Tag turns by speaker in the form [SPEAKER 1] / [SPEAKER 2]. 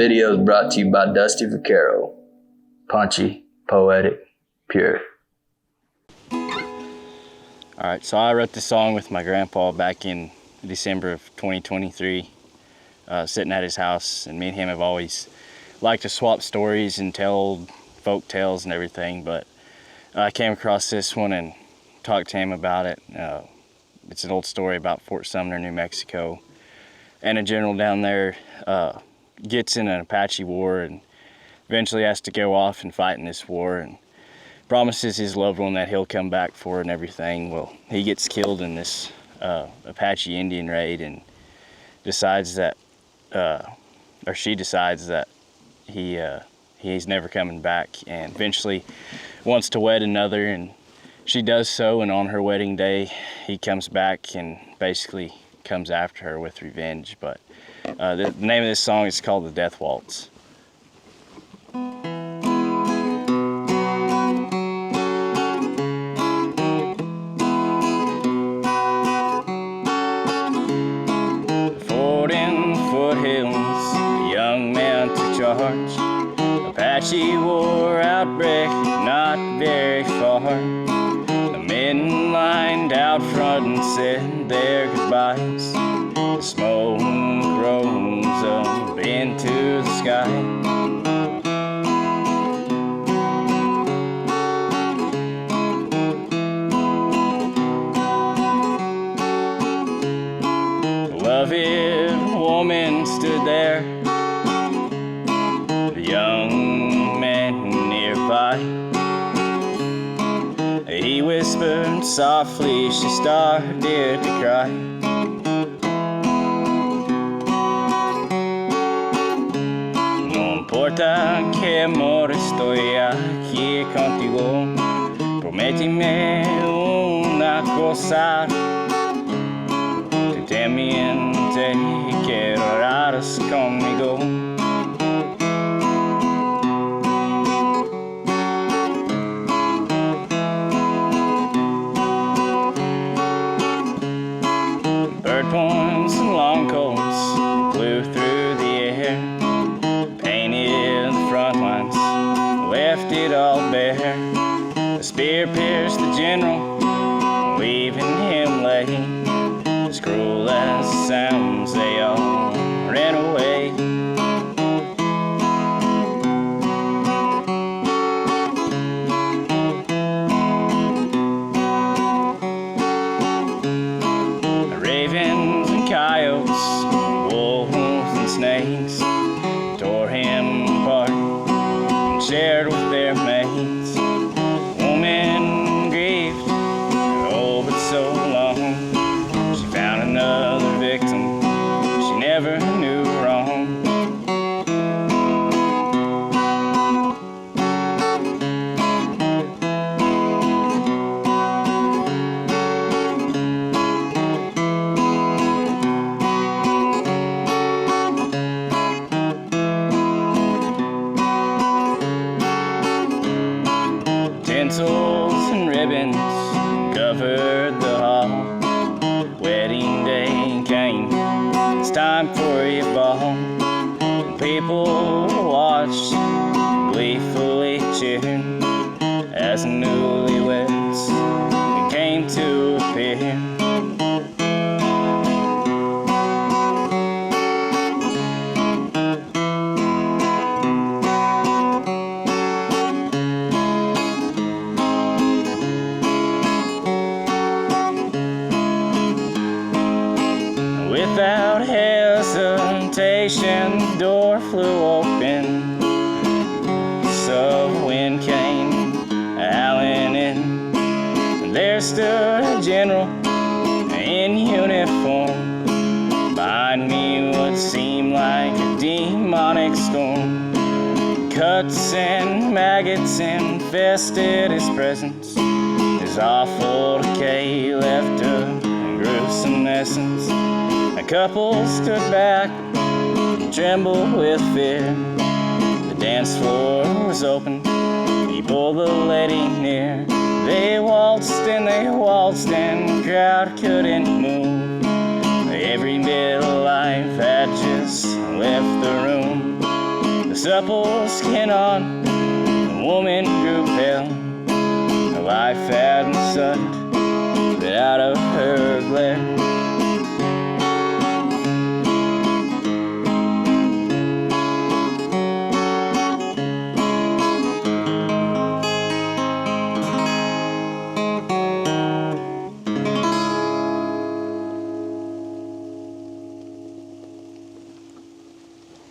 [SPEAKER 1] video is brought to you by Dusty Vaquero. Punchy, poetic, pure.
[SPEAKER 2] All right, so I wrote this song with my grandpa back in December of 2023, sitting at his house, and me and him have always liked to swap stories and tell folk tales and everything, but I came across this one and talked to him about it. It's an old story about Fort Sumner, New Mexico, and a general down there gets in an Apache war and eventually has to go off and fight in this war, and promises his loved one that he'll come back for it and everything. Well, he gets killed in this Apache Indian raid, and decides that, or she decides that he's never coming back, and eventually wants to wed another, and she does so, and on her wedding day he comes back and basically comes after her with revenge. But the name of this song is called The Death Waltz. Foothills, a young man to charge. Apache war outbreak, not very far. The men lined out front and said their goodbyes. The smoke rose up into the sky. Beloved woman stood there, the young man nearby. He whispered softly, she started to cry. No importa que amor, estoy aquí contigo. Prométeme una cosa. Te miente y quedarás conmigo. Bird points and long coats flew through the air, painted the front lines, left it all bare. The spear pierced the general, leaving him lay. As cruel as it sounds, they all ran away. The ravens and coyotes, wolves and snakes tore him apart and shared with their mates. Woman grieved, oh, but so long. Another victim she never knew wrong. Tinsels and ribbons covered the hall. Wedding day came, it's time for your ball. People watched, gleefully cheered, as the newlyweds came to appear. Without hesitation, the door flew open. So wind came howling in, and there stood a general in uniform. Behind me what seemed like a demonic storm. Cuts and maggots infested his presence. His awful decay left a gruesome essence. A couple stood back and trembled with fear. The dance floor was open, he pulled the lady near. They waltzed, and the crowd couldn't move. Every bit of life had just left the room. supple skin on a woman